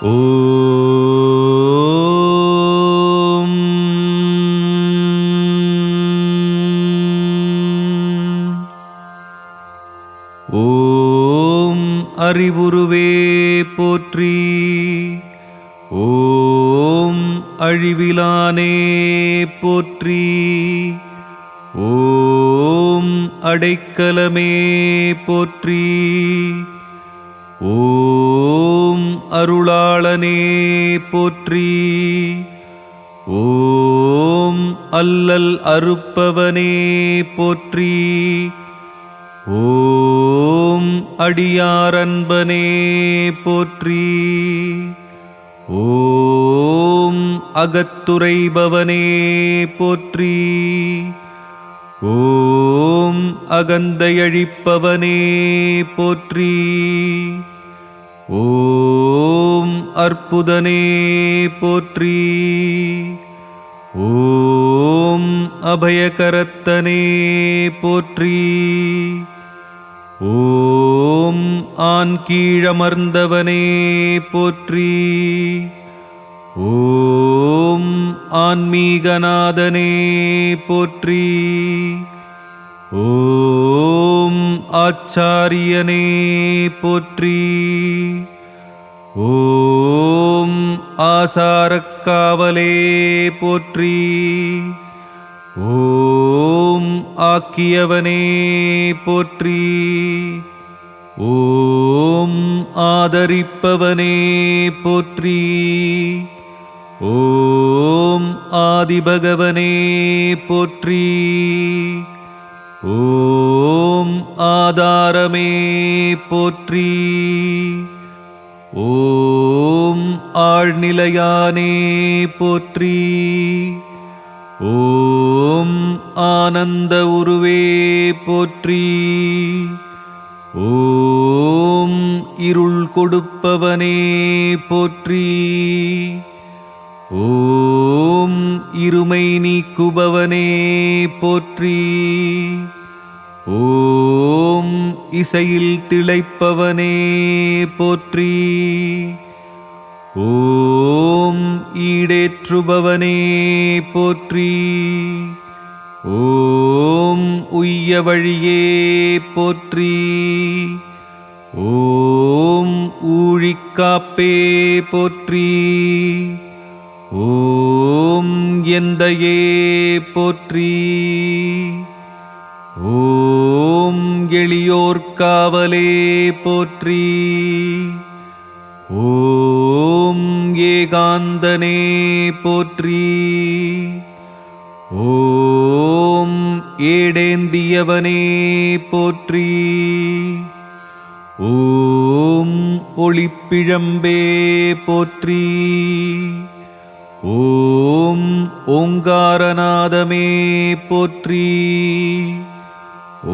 ஓம் ஓம் அறிவுருவே போற்றி. ஓம் அழிவிலானே போற்றி. ஓம் அடைக்கலமே போற்றி. ஓம் அருளாளனே போற்றி. ஓம் அல்லல் அறுப்பவனே போற்றி. ஓம் அடியாரன்பனே போற்றி. ஓம் அகத்துரைபவனே போற்றி. ஓம் அகந்தையழிப்பவனே போற்றி. ஓம் அற்புதனே போற்றி. ஓம் அபயகரத்தனே போற்றி. ஓம் ஆன் கீழமர்ந்தவனே போற்றி. ஓம் ஆன்மீகநாதனே போற்றி. ஓம் ஆச்சாரியனே போற்றி. ஓம் ஆசாரக்காவலே போற்றி. ஓம் ஆக்கியவனே போற்றி. ஓம் ஆதரிப்பவனே போற்றி. ஓம் ஆதிபகவனே போற்றி. ஓம் ஆதாரமே போற்றி. ஓம் ஆழ்நிலையானே போற்றி. ஓம் ஆனந்த உருவே போற்றி. ஓம் இருள் கொடுப்பவனே போற்றி. ஓம் இருமை நீக்குபவனே போற்றி. ஓம் இசையில் திளைப்பவனே போற்றி. ஓம் ஈடேற்றுபவனே போற்றி. ஓம் உய்ய வழியே போற்றி. ஓம் ஊழிக்காப்பே போற்றி. ஓம் எந்தையே போற்றி. ஓம் எளியோர்காவலே போற்றி. ஓம் ஏகாந்தனே போற்றி. ஓம் ஏடேந்தியவனே போற்றி. ஓம் ஒளிப்பிழம்பே போற்றி. ஓம் ஓங்காரநாதமே போற்றி.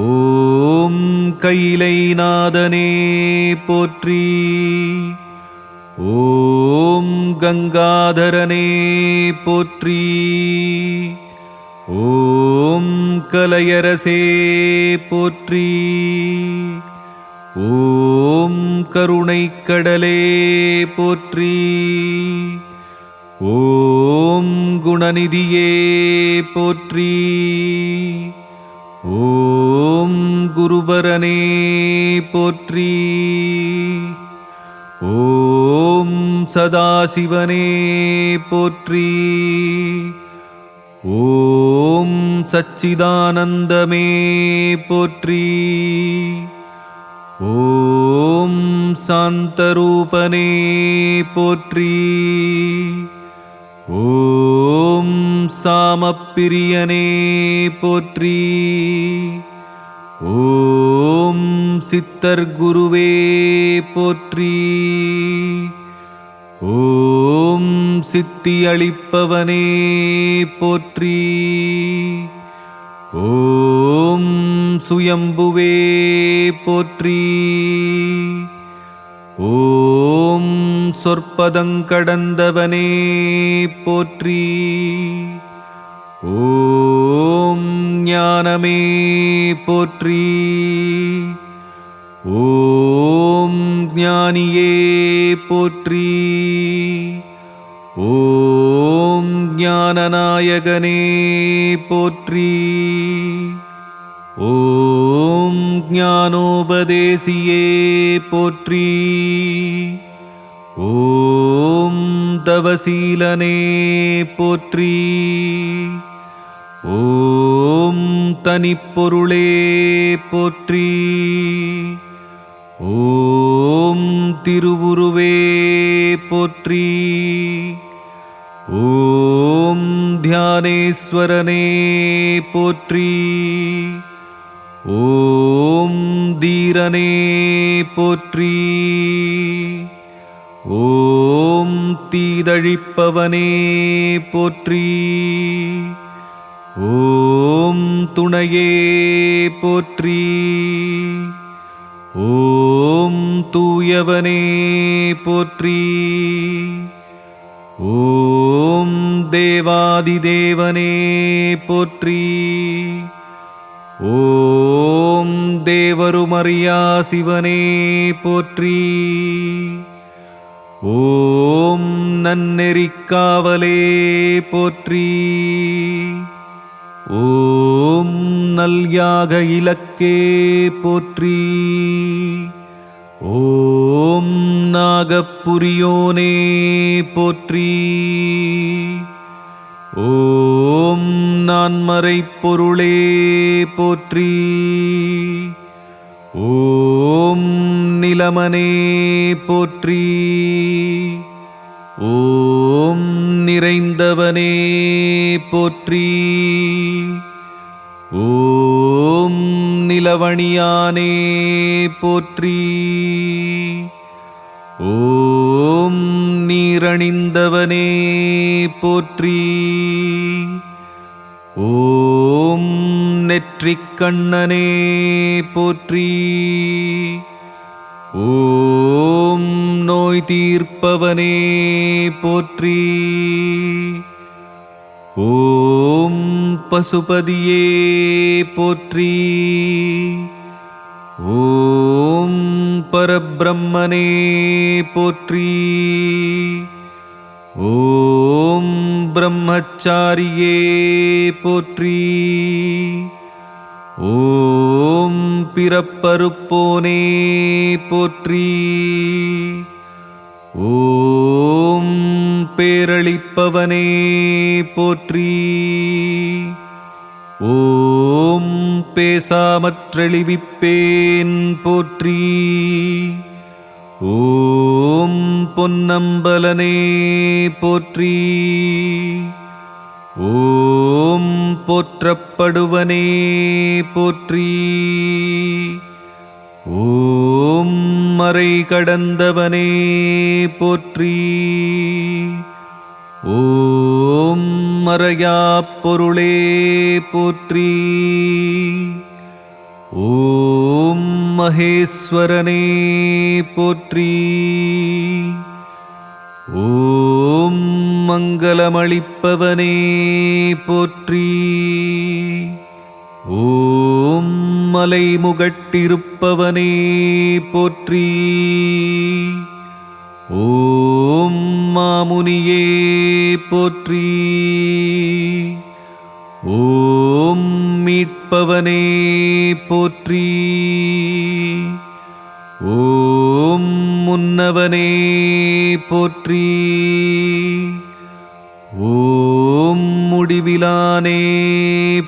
ஓம் கைலைநாதனே போற்றி. ஓம் கங்காதரனே போற்றி. ஓம் கலையரசே போற்றி. ஓம் கருணைக்கடலே போற்றி. ஓம் குணநிதியே போற்றி. ஓம் குருபரனே போற்றி. ஓம் சதாசிவனே போற்றி. ஓம் சச்சிதானந்தமே போற்றி. ஓம் சாந்தரூபனே போற்றி. ஓம் சாமப்பிரியனே போற்றி. ஓம் சித்தர்குருவே போற்றி. ஓம் சித்தியளிப்பவனே போற்றி. ஓம் சுயம்புவே போற்றி. ஓம் சொற்பதங்கடந்தவனே போற்றி. ஓம் ஞானமே போற்றி. ஓம் ஞானியே போற்றி. ஓம் ஞானநாயகனே போற்றி. ஓம் ஞானோபதேசியே போற்றி. ஓம் தவசீலனே போற்றி. ஓம் தனிப்பொருளே போற்றி. ஓம் திருவுருவே போற்றி. ஓம் தியானேஸ்வரனே போற்றி. ஓம் தீரனே போற்றி. ஓம் தீதழிப்பவனே போற்றி. ஓம் துணையே போற்றி. ஓம் தூயவனே போற்றி. ஓம் தேவாதிதேவனே போற்றி. ஓம் தேவருமறியா சிவனே போற்றி. ஓம் நன்னெறிக்காவலே போற்றி. ஓம் நல்யாக இலக்கே போற்றி. ஓம் நாகப்புரியோனே போற்றி. ஓம் நான்மறைப் பொருளே போற்றி. ஓம் நிலமனே போற்றி. ஓம் நிறைந்தவனே போற்றி. ஓம் நிலவணியானே போற்றி. ஓம் நீரணிந்தவனே போற்றி. ஓம் நெற்றிக்கண்ணனே போற்றி. ஓம் நோய் தீர்ப்பவனே போற்றி. ஓம் பசுபதியே போற்றி. ஓம் பரபிரம்மனே போற்றி. ஓம் பிரம்மச்சாரியே போற்றி. ஓம் பிறப்பறுப்போனே போற்றி. ஓம் பேரளிப்பவனே போற்றி. ஓம் பேசாமற்றெளிவிப்பேன் போற்றி. ஓம் பொன்னம்பலனே போற்றி. ஓம் போற்றப்படுவனே போற்றி. ஓம் மறை கடந்தவனே போற்றி. ஓம் மறையாப் பொருளே போற்றி. ஓம் மகேஸ்வரனே போற்றி. ஓம் மங்களமளிப்பவனே போற்றி. ஓம் மலைமுகட்டிருப்பவனே போற்றி. ஓம் மாமுனியே போற்றி. ஓம் மீட்பவனே போற்றி. ஓம் முன்னவனே போற்றி. ஓம் முடிவிலானே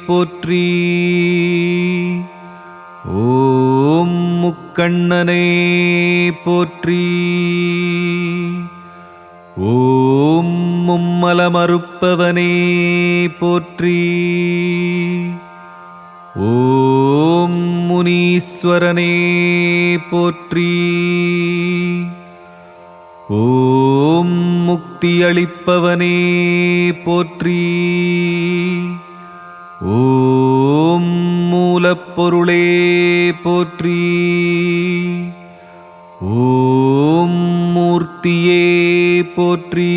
போற்றி. ஓம் முக்கண்ணனே போற்றி. ஓம் மும்மலமறுப்பவனே போற்றி. ஓம் முனீஸ்வரனே போற்றி. ஓம் முக்தியளிப்பவனே போற்றி. ஓம் மூலப்பொருளே போற்றி. ஓம் மூர்த்தியே போற்றி.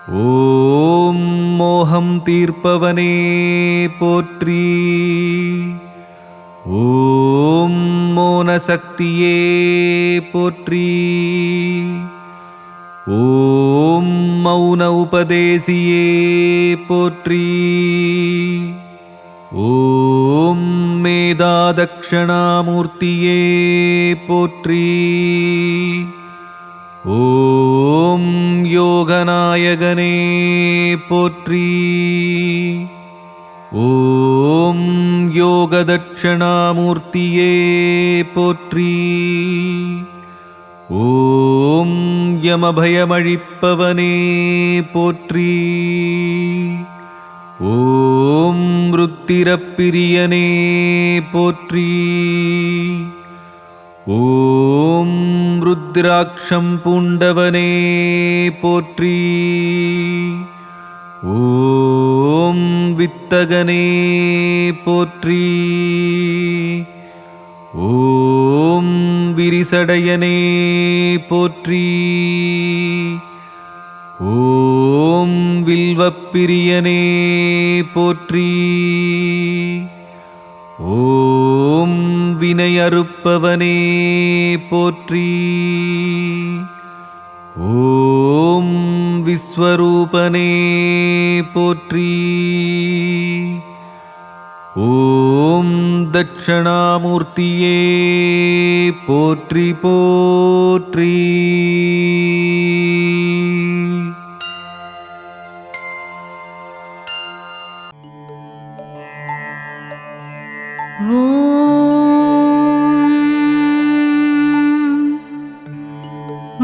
ஓம் மோகம் தீர்ப்பவனே போற்றி. ஓம் மோன சக்தியே போற்றி. ஓம் மௌன உபதேசியே போற்றி. ஓம் மேதா தக்ஷணாமூர்த்தியே போற்றி. ஓம் யோகநாயகனே போற்றி. ஓம் யோகதட்சணாமூர்த்தியே போற்றி. ஓம் யமபயமழிப்பவனே போற்றி. ஓம் ருத்திரப்பிரியனே போற்றி. ஓம் ருத்ராட்சம் பூண்டவனே போற்றி. ஓம் வித்தகனே போற்றி. ஓம் விரிசடையனே போற்றி. ஓம் வில்வப்பிரியனே போற்றி. ஓம் வினையறுப்பவனே போற்றி. ஓம் விஸ்வரூபனே போற்றி. ஓம் தட்சணாமூர்த்தியே போற்றி போற்றி.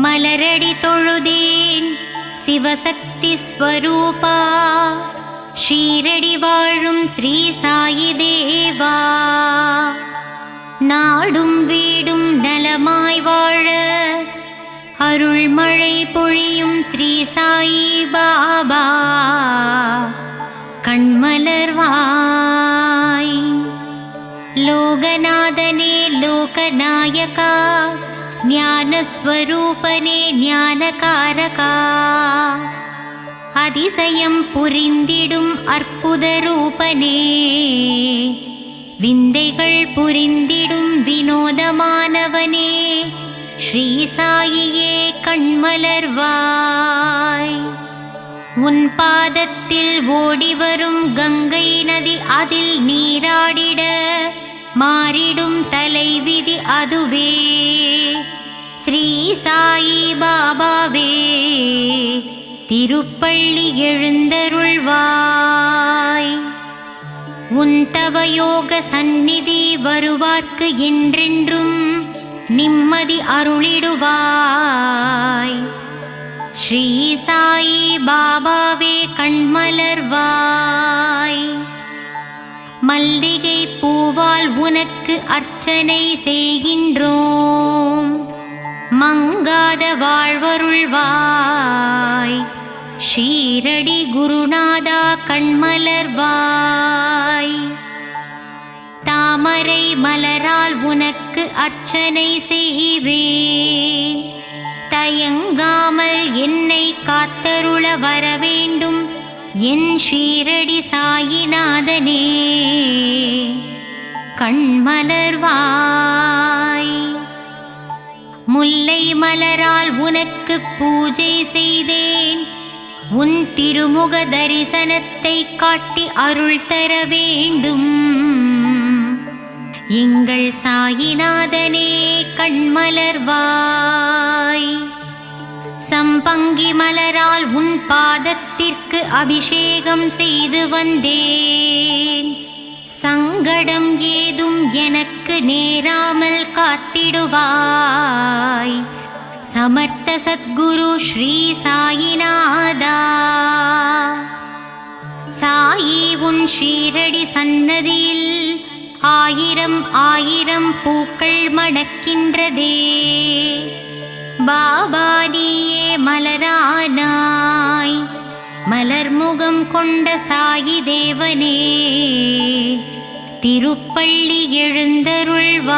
மலரடி தொழுதேன் சிவசக்தி ஸ்வரூபா, ஷீரடி வாழும் ஸ்ரீ சாயி தேவா. நாடும் வீடும் நலமாய் வாழ அருள்மழை பொழியும் ஸ்ரீ சாயி பாபா, கண்மலர்வாய். லோகநாதனே லோகநாயகா, ஞானஸ்வரூபனே ஞானகாரகா, அதிசயம் புரிந்திடும் அற்புத ரூபனே, விந்தைகள் புரிந்திடும் வினோதமானவனே, ஸ்ரீ சாயியே கண்மலர்வாய். உன் பாதத்தில் ஓடிவரும் கங்கை நதி அதில் நீராடிட மாறிடும் தலைவிதி அதுவே. ஸ்ரீ சாயி பாபாவே திருப்பள்ளி எழுந்தருள்வாய். உன் தவயோக சந்நிதி வருவார்க்கு என்றென்றும் நிம்மதி அருளிடுவாய். ஸ்ரீ சாயி பாபாவே கண்மலர்வாய். மல்லிகை பூவால் உனக்கு அர்ச்சனை செய்கின்றோம், மங்காத வாழ்வருள்வாய். ஷீரடி குருநாதா கண்மலர்வாய். தாமரை மலரால் உனக்கு அர்ச்சனை செய்வேன், தயங்காமல் என்னை காத்தருள வரவேண்டும் என் ஷீரடி சாயிநாதனே கண்மலர்வாய். முல்லை மலரால் உனக்கு பூஜை செய்தேன், உன் திருமுக தரிசனத்தை காட்டி அருள் தர வேண்டும் எங்கள் சாயிநாதனே கண்மலர்வாய். சம்பங்கி மலரால் உன் பாதத்திற்கு அபிஷேகம் செய்து வந்தேன், சங்கடம் ஏதும் எனக்கு நேராமல் காத்திடுவாய். சமர்த்த சத்குரு ஸ்ரீ சாயிநாதா. சாயி உன் ஷீரடி சன்னதியில் ஆயிரம் ஆயிரம் பூக்கள் மணக்கின்றதே. பாபா நீயே மலரானாய், மலர்முகம் கொண்ட சாயி தேவனே திருப்பள்ளி எழுந்தருள்வாய்.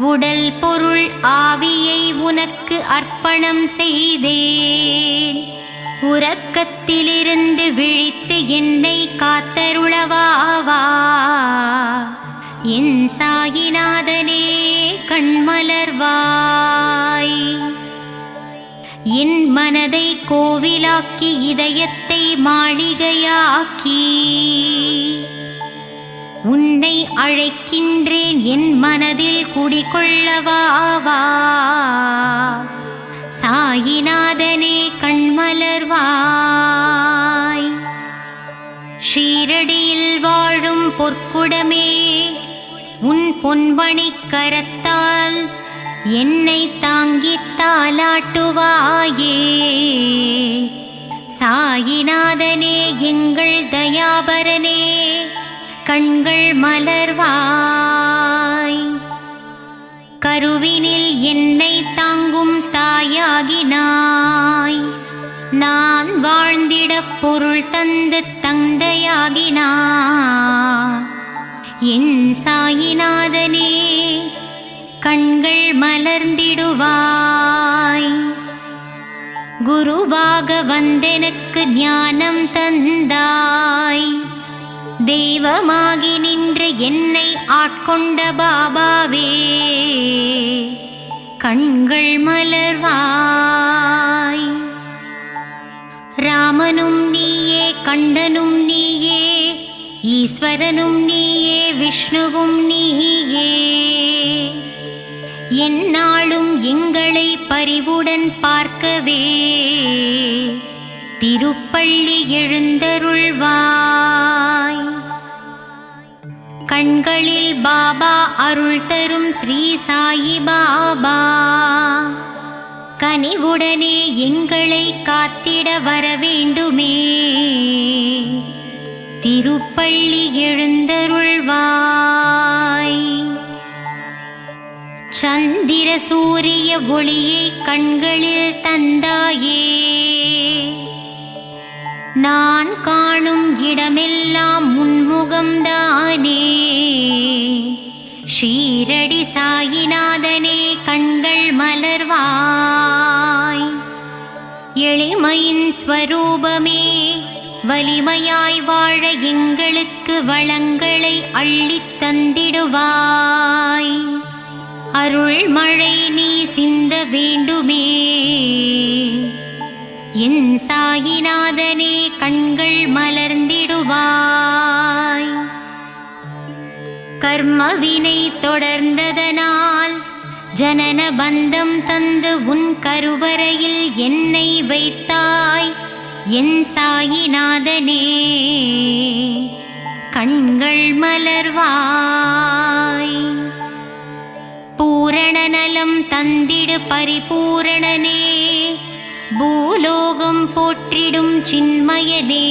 உடல் பொருள் ஆவியை உனக்கு அர்ப்பணம் செய்தேன், உறக்கத்திலிருந்து விழித்து என்னை காத்தருளவாவா. என் சாயிநாதனே கண்மலர்வாய். என் மனதை கோவிலாக்கி இதயத்தை மாளிகையாக்கி உன்னை அழைக்கின்றேன் என் மனதில் குடிகொள்ளவாவா. சாயிநாதனே கண்மலர்வாய். ஷீரடியில் வாழும் பொற்குடமே உன் பொன்மணிக் கரத்தால் என்னை தாங்கித் தாலாட்டுவாயே. சாயிநாதனே எங்கள் தயாபரனே கண்கள் மலர்வாய். கருவினில் என்னை தாங்கும் தாயாகினாய். நான் வாழ்ந்திடப் பொருள் தந்து தந்தையாகினாய். என் சாயிநாதனே கண்கள் மலர்ந்திடுவாய். குருவாக வந்தெனக்கு ஞானம் தந்தாய். தெய்வமாகி நின்று என்னை ஆட்கொண்ட பாபாவே கண்கள் மலர்வாய். ராமனும் நீயே, கண்டனும் நீயே, ஈஸ்வரனும் நீயே, விஷ்ணுவும் நீயே. எந்நாளும் எங்களை பரிவுடன் பார்க்கவே திருப்பள்ளி எழுந்தருள்வாய். கண்களில் பாபா அருள் தரும் ஸ்ரீ சாயி பாபா கனிவுடனே எங்களை காத்திட வரவேண்டுமே. திருப்பள்ளி எழுந்தருள்வாய். சந்திர சூரிய ஒளியை கண்களில் தந்தாயே. நான் காணும் இடமெல்லாம் உன்முகம்தானே. ஷீரடி சாயிநாதனே கண்கள் மலர்வாய். எளிமையின் ஸ்வரூபமே வலிமையாய் வாழ எங்களுக்கு வளங்களை அள்ளித் தந்திடுவாய். அருள் மழை நீ சிந்த வேண்டுமே. என் சாயிநாதனே கண்கள் மலர்ந்திடுவாய். கர்மவினை தொடர்ந்ததனால் ஜனன பந்தம் தந்து உன் கருவறையில் என்னை வைத்தாய். என் சாயிநாதனே கண்கள் மலர்வாய். பூரண நலம் தந்திடு பரிபூரணனே. பூலோகம் போற்றிடும் சின்மயனே.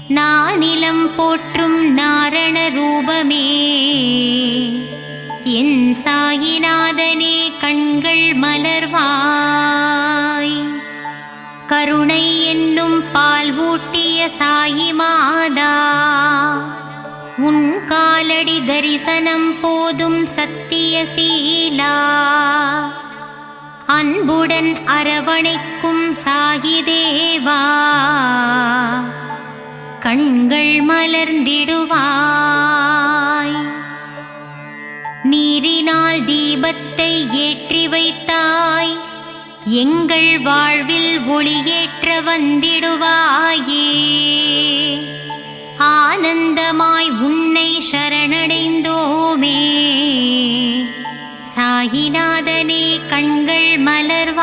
நானிலம் போற்றும் நாரண ரூபமே. என் சாயிநாதனே கண்கள் மலர்வாய். கருணை என்னும் பால் ஊட்டிய சாயி மாதா உன் காலடி தரிசனம் போதும் சத்திய சீலா. அன்புடன் அரவணைக்கும் சாயி தேவா கண்கள் மலர்ந்திடுவாய். நீரினால் தீபத்தை ஏற்றி வைத்தாய். எங்கள் வாழ்வில் ஒளியேற்ற வந்திடுவாயே. ஆனந்தமாய் உன்னை சரணடைந்தோமே. சாயிநாதனே கண்கள் மலர்வாய்.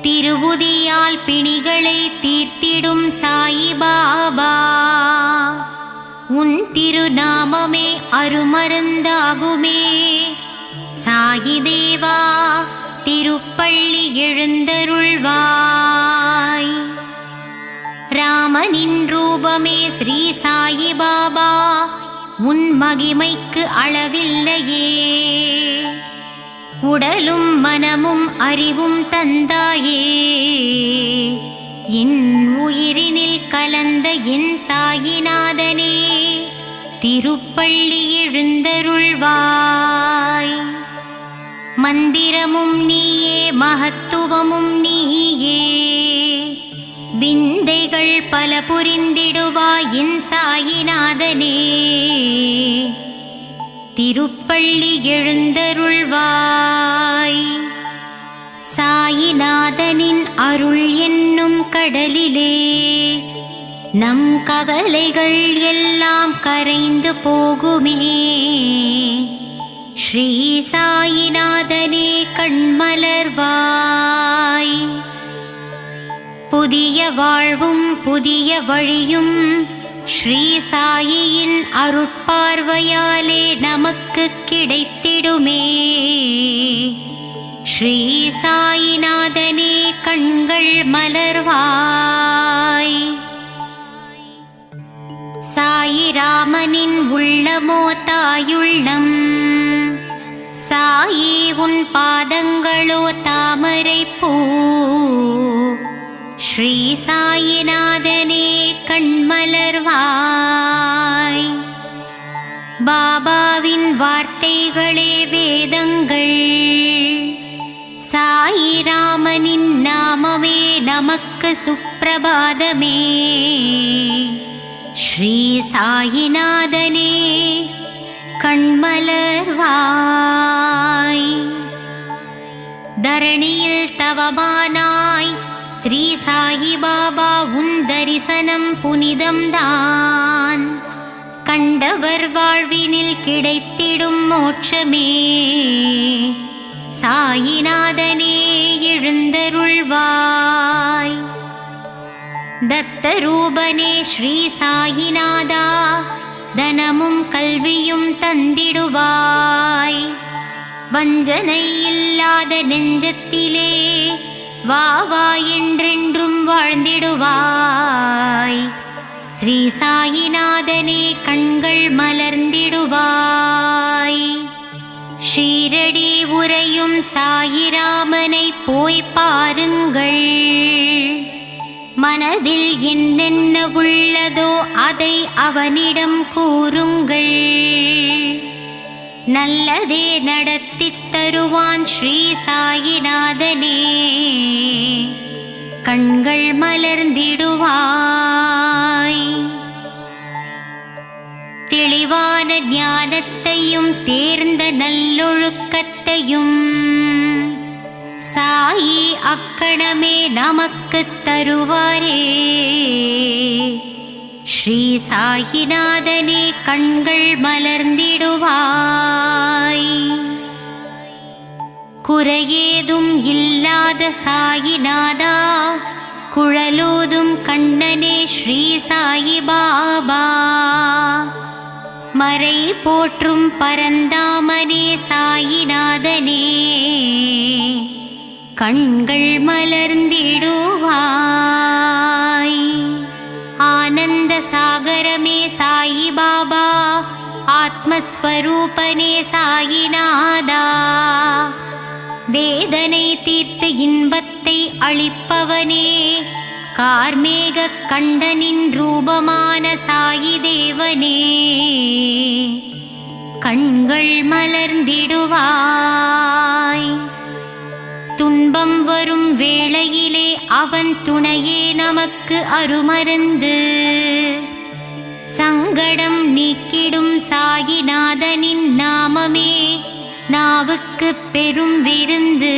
திருவுதியால் பிணிகளை தீர்த்திடும் சாயி பாபா உன் திருநாமமே அருமருந்தாகுமே. சாயி தேவா திருப்பள்ளி எழுந்தருள்வாய். ராமனின் ரூபமே ஸ்ரீ சாயி பாபா உன் மகிமைக்கு அளவில்லையே. உடலும் மனமும் அறிவும் தந்தாயே. என் உயிரினில் கலந்த என் சாயிநாதனே திருப்பள்ளி எழுந்தருள்வாய். மந்திரமும் நீயே, மகத்துவமும் நீயே, விந்தைகள் பல புரிந்திடுவாய் என் சாயிநாதனே. திருப்பள்ளி எழுந்தருள்வாய். சாயிநாதனின் அருள் என்னும் கடலிலே நம் கவலைகள் எல்லாம் கரைந்து போகுமே. ஸ்ரீ சாயிநாதனே கண்மலர்வாய். புதிய வாழ்வும் புதிய வழியும் ஸ்ரீ சாயியின் அருட்பார்வையாலே நமக்கு கிடைத்திடுமே. ஸ்ரீ சாயிநாதனே கண்கள் மலர்வாய். சாயிராமனின் உள்ளமோ தாயுள்ளம். சாயி உன் பாதங்களோ தாமரை பூ. ஸ்ரீ சாயிநாதனே கண்மலர்வாய். பாபாவின் வார்த்தைகளே வேதங்கள். சாயிராமனின் நாமமே நமக்கு சுப்பிரபாதமே. ஸ்ரீ சாயிநாதனே கண்மலர்வாய். தரணியில் தவமானாய் ஸ்ரீ சாயிபாபா உன் தரிசனம் புனிதம்தான். கண்டவர் வாழ்வினில் கிடைத்திடும் மோட்சமே. சாயிநாதனே எழுந்தருள்வாய். தத்தரூபனே ஸ்ரீ சாயிநாதா தனமும் கல்வியும் தந்திடுவாய். வஞ்சனை இல்லாத நெஞ்சத்திலே வா வா என்றென்றும் வாழ்ந்திடுவாய். ஸ்ரீ சாயிநாதனே கண்கள் மலர்ந்திடுவாய். ஷீரடி உறையும் சாயிராமனை போய் பாருங்கள். மனதில் என்னென்ன உள்ளதோ அதை அவனிடம் கூறுங்கள். நல்லதே நடத்தித் தருவான் ஸ்ரீ சாயிநாதனே. கண்கள் மலர்ந்திடுவாய். தெளிவான ஞானத்தையும் தேர்ந்த நல்லொழுக்கத்தையும் சாயி அக்கணமே நமக்கு தருவாரே. ஸ்ரீ சாயிநாதனே கண்கள் மலர்ந்திடுவாய். குறையேதும் இல்லாத சாயிநாதா குழலூதும் கண்ணனே ஸ்ரீ சாயிபாபா. மறை போற்றும் பரந்தாமனே சாயிநாதனே கண்கள் மலர்ந்திடுவாய். ஆனந்த சாகரமே சாயிபாபா ஆத்மஸ்வரூபனே சாயிநாதா. வேதனை தீர்த்து இன்பத்தை அளிப்பவனே கார்மேக கண்டனின் ரூபமான சாயி தேவனே கண்கள் மலர்ந்திடுவாய். துன்பம் வரும் வேளையிலே அவன் துணையே நமக்கு அருமருந்து. சங்கடம் நீக்கிடும் சாயிநாதனின் நாமமே நாவுக்கு பெரும் விருந்து.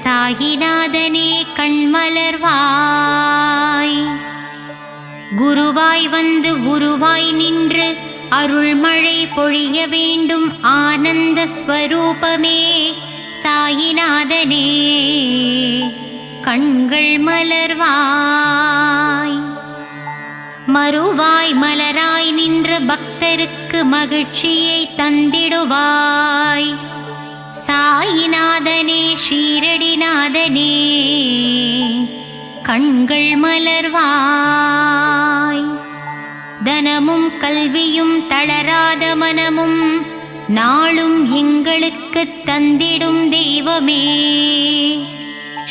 சாயிநாதனே கண்மலர்வாய். குருவாய் வந்து உருவாய் நின்று அருள்மழை பொழிய வேண்டும் ஆனந்த ஸ்வரூபமே சாயிநாதனே கண்கள் மலர்வாய். மறுவாய் மலராய் நின்ற பக்தருக்கு மகிழ்ச்சியை தந்திடுவாய். சாயிநாதனே ஷீரடிநாதனே கண்கள் மலர்வாய். தனமும் கல்வியும் தளராத மனமும் நாளும் எங்களுக்கு தந்திடும் தெய்வமே.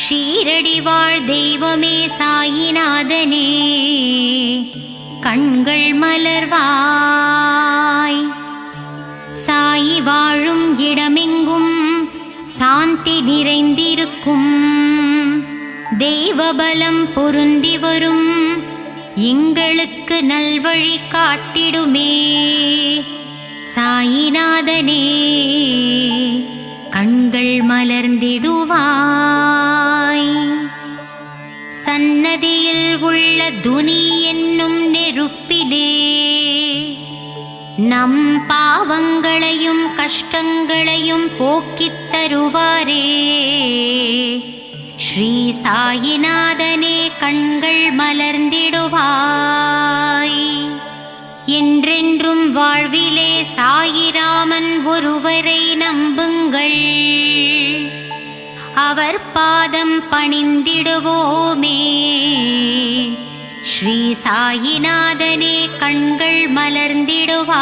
ஷீரடி வாழ் தெய்வமே சாயிநாதனே கண்கள் மலர்வாய். சாயி வாழும் இடமெங்கும் சாந்தி நிறைந்திருக்கும். தெய்வபலம் பொருந்தி வரும் எங்களுக்கு நல்வழி காட்டிடுமே. சாயிநாதனே கண்கள் மலர்ந்திடுவாய். சன்னதியில் உள்ள துனி என்னும் நெருப்பிலே நம் பாவங்களையும் கஷ்டங்களையும் போக்கித் தருவாரே. ஸ்ரீ சாயிநாதனே கண்கள் மலர்ந்திடுவாய். என்றென்றும் வாழ்விலே சாயிராமன் ஒருவரை நம்புங்கள். அவர் பாதம் பணிந்திடுவோமே. ஸ்ரீ சாயிநாதனே கண்கள் மலர்ந்திடுவாய்.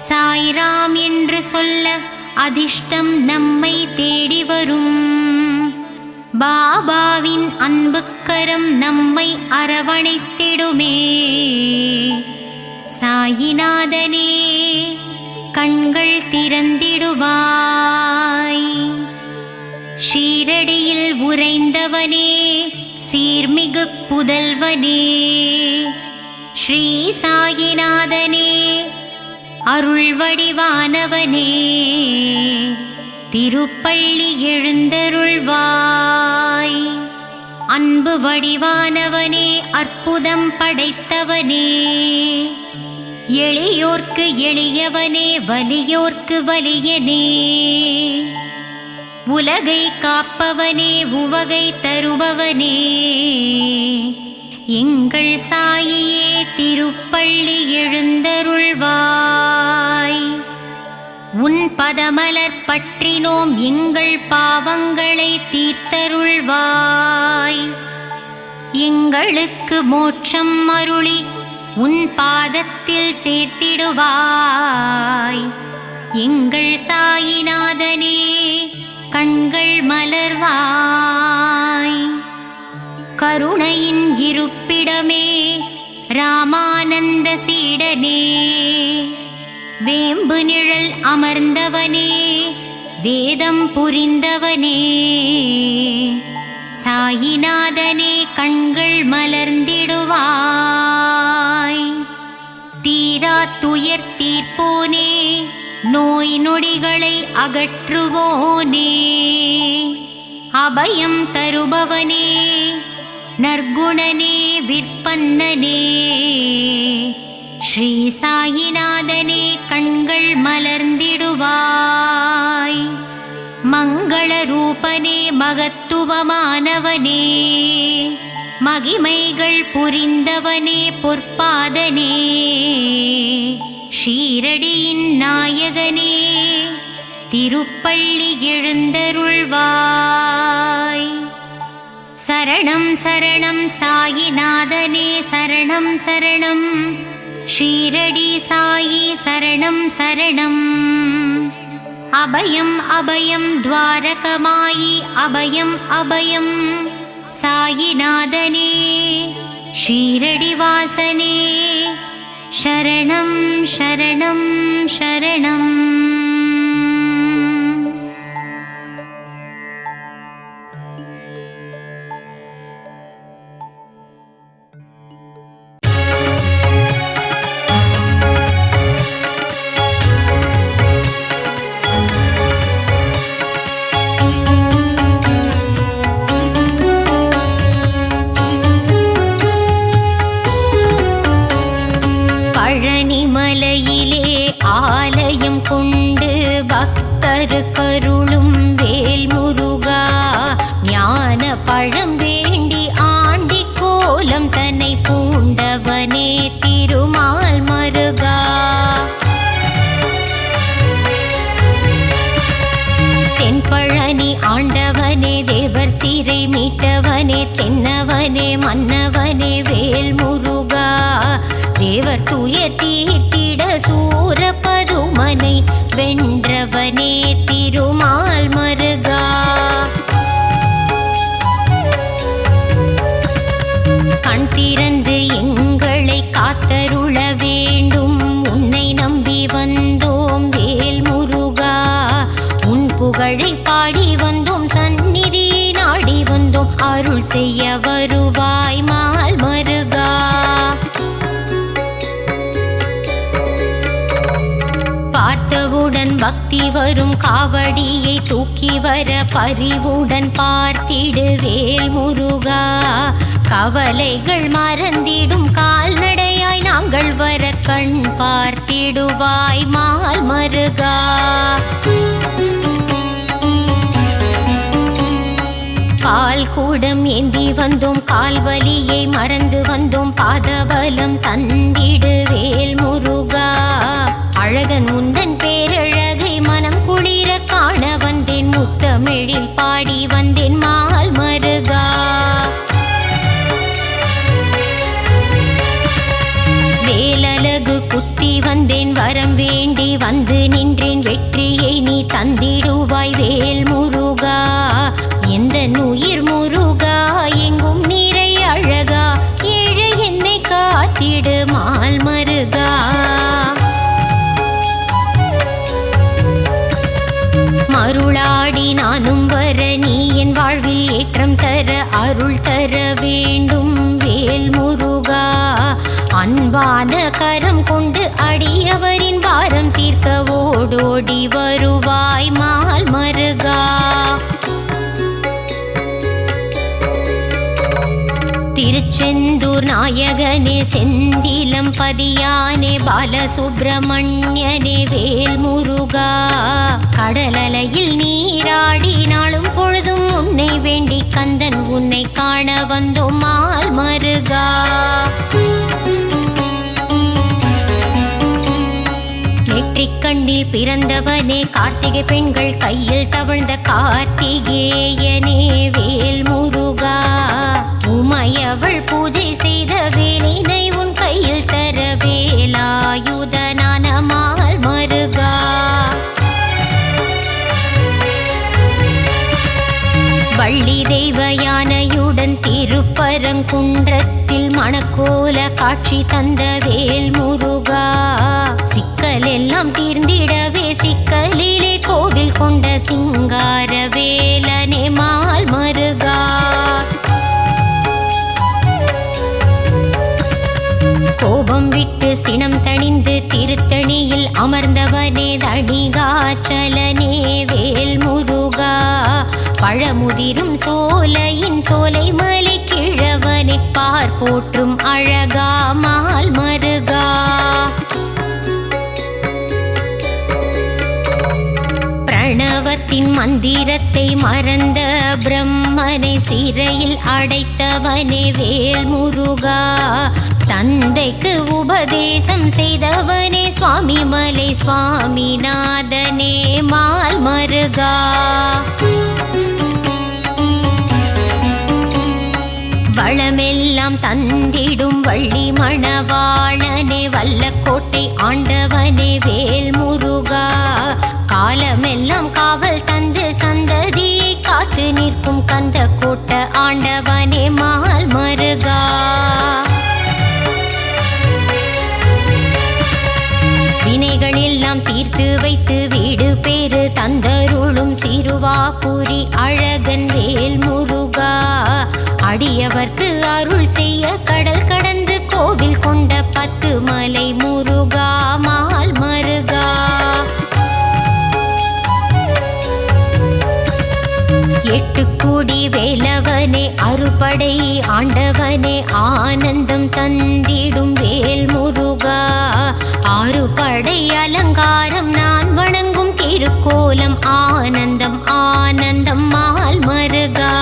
சாய்ராம் என்று சொல்ல அதிர்ஷ்டம் நம்மை தேடி வரும். பாபாவின் அன்புக்கரம் நம்மை அரவணைத்திடுமே. சாயிநாதனே கண்கள் திறந்திடுவாய். ஷீரடியில் உறைந்தவனே சீர்மிகு புதல்வனே ஸ்ரீ சாயிநாதனே அருள் வடிவானவனே திருப்பள்ளி எழுந்தருள்வாய். அன்பு வடிவானவனே அற்புதம் படைத்தவனே எளியோர்க்கு எளியவனே வலியோர்க்கு வலியனே உலகை காப்பவனே உவகை தருபவனே எங்கள் சாயியே திருப்பள்ளி எழுந்தருள்வாய். உன் பதமலர் பற்றினோம் எங்கள் பாவங்களை தீர்த்தருள்வாய். எங்களுக்கு மோட்சம் அருளி உன் பாதத்தில் சேர்த்திடுவாய். எங்கள் சாயிநாதனே கண்கள் மலர்வாய். கருணையின் இருப்பிடமே ராமானந்த சீடனே வேம்பு நிழல் அமர்ந்தவனே வேதம் புரிந்தவனே சாயிநாதனே கண்கள் மலர்ந்திடுவாய். தீரா துயர் தீர்ப்போனே நோய் நொடிகளை அகற்றுவோனே அபயம் தருபவனே நற்குணனே விற்பன்னனே ஸ்ரீ சாயிநாதனே கண்கள் மலர்ந்திடுவாய். மங்கள ரூபனே மகத்துவமானவனே மகிமைகள் புரிந்தவனே பொற்பாதனே ஷீரடியின் நாயகனே திருப்பள்ளி எழுந்தருள்வாய். சரணம் சரணம் சாயிநாதனே சரணம் சரணம் ஷீரடி சாயி சரணம் சரணம். அபயம் அபயம் துவாரகமாயி அபயம் அபயம் சாயிநாதனே ஷீரடி வாசனே சரணம் சரணம் சரணம். பழனிமலையிலே ஆலயம் கொண்டு பக்தர் கருளும் வேல் முருகா ஞான பழம் வேண்டி ஆண்டி கோலம் தன்னை பூண்டவனே திருமால் மருகா. தென்பழனி ஆண்டவனே தேவர் சிறை மீட்டவனே தென்னவனே மன்னவனே வேல் முருகா தேவர் துயர் தீர்த்திட சூர பதுமனை வென்றவனே திருமால் மருகா. கண் திறந்து எங்களை காத்தருள வேண்டும் உன்னை நம்பி வந்தோம் வேல் முருகா உன் புகழை பாடி வந்தோம் சந்நிதி நாள் அருள் செய்ய வருவாய் மால் மருகா. பார்த்தவுடன் பக்தி வரும் காவடியை தூக்கி வர பரிவுடன் பார்த்திடு வேல் முருகா. கவலைகள் மறந்திடும் கால்நடையாய் நாங்கள் வர கண் பார்த்திடுவாய் மால் மருகா. பால் கூடம் ஏந்தி வந்தோம், கால்வலியை மறந்து வந்தோம், பாதபலம் தந்திடு வேல் முருகா. அழகன் உந்தன் பேரழகை மனம் குளிர காண வந்தேன், முத்தமிழில் பாடி வந்தேன் மால் மருகா. வேலழகு குத்தி வந்தேன், வரம் வேண்டி வந்து நின்றேன், வெற்றியை நீ தந்திடுவாய் வேல் முருகா. எந்த உயிர் முருகா எங்கும் நீரை அழகா, ஏழை என்னை காத்திடு மால் மருகா. மருளாடி நானும் வர நீ என் வாழ்வில் ஏற்றம் தர அருள் தர வேண்டும் வேல் முருகா. அன்பான கரம் கொண்டு அடியவரின் பாரம் தீர்க்க ஓடோடி வருவாய் மால் மருகா. திருச்செந்தூர் நாயகனே செந்திலம் பதியானே பாலசுப்பிரமணியனே வேல் முருகா. கடலலையில் நீராடி நாளும் பொழுதும் உன்னை வேண்டி கந்தன் உன்னை காண வந்தோம் மால் மருகா. நெற்றிக்கண்ணில் பிறந்தவனே கார்த்திகை பெண்கள் கையில் தவழ்ந்த கார்த்திகேயனே வேல் முருகா. உமையவள் பூஜை செய்த வேலினை உன் கையில் தர வேலாயுதனான மால் மருகா. வள்ளி தெய்வ யானையுடன் திருப்பரங்குன்றத்தில் மணக்கோல காட்சி தந்த வேல் முருகா. சிக்கல் எல்லாம் தீர்ந்திடவே சிக்கலிலே கோவில் கொண்ட சிங்கார வேலனே மால் மருகா. கோபம் விட்டு சினம் தணிந்து திருத்தணியில் அமர்ந்தவனே தணிகாச்சலனே வேல் முருகா. பழமுதிரும் சோலையின் சோலை மலை கிழவனை பார் போற்றும் அழகா மால் மருகா. பிரணவத்தின் மந்திரத்தை மறந்த பிரம்மனை சிறையில் அடைத்தவனே வேல் முருகா. தந்தைக்கு உபதேசம் செய்தவனே சுவாமி மலை சுவாமிநாதனே மால் மருகா. வளமெல்லாம் தந்திடும் வள்ளி மணவாளனே வல்லக்கோட்டை ஆண்டவனே வேல் முருகா. காலமெல்லாம் காவல் தந்து சந்ததியை காத்து நிற்கும் கந்த கோட்ட ஆண்டவனே மால் மருகா. வினைகள் எல்லாம் தீர்த்து வைத்து வீடு பேரு தந்தருளும் சிறுவாபுரி அழகன் வேல் முருகா. அடியவர்க்கு அருள் செய்ய கடல் கடந்து கோவில் கொண்ட 10 மலை முருகா மால் மருகா. எட்டுக்குடி வேலவனே அறுபடை ஆண்டவனே ஆனந்தம் தந்திடும் வேல் முருகா. 6 படை அலங்காரம் நான் வணங்கும் திருக்கோலம் ஆனந்தம் ஆனந்தம் மால் மருகா.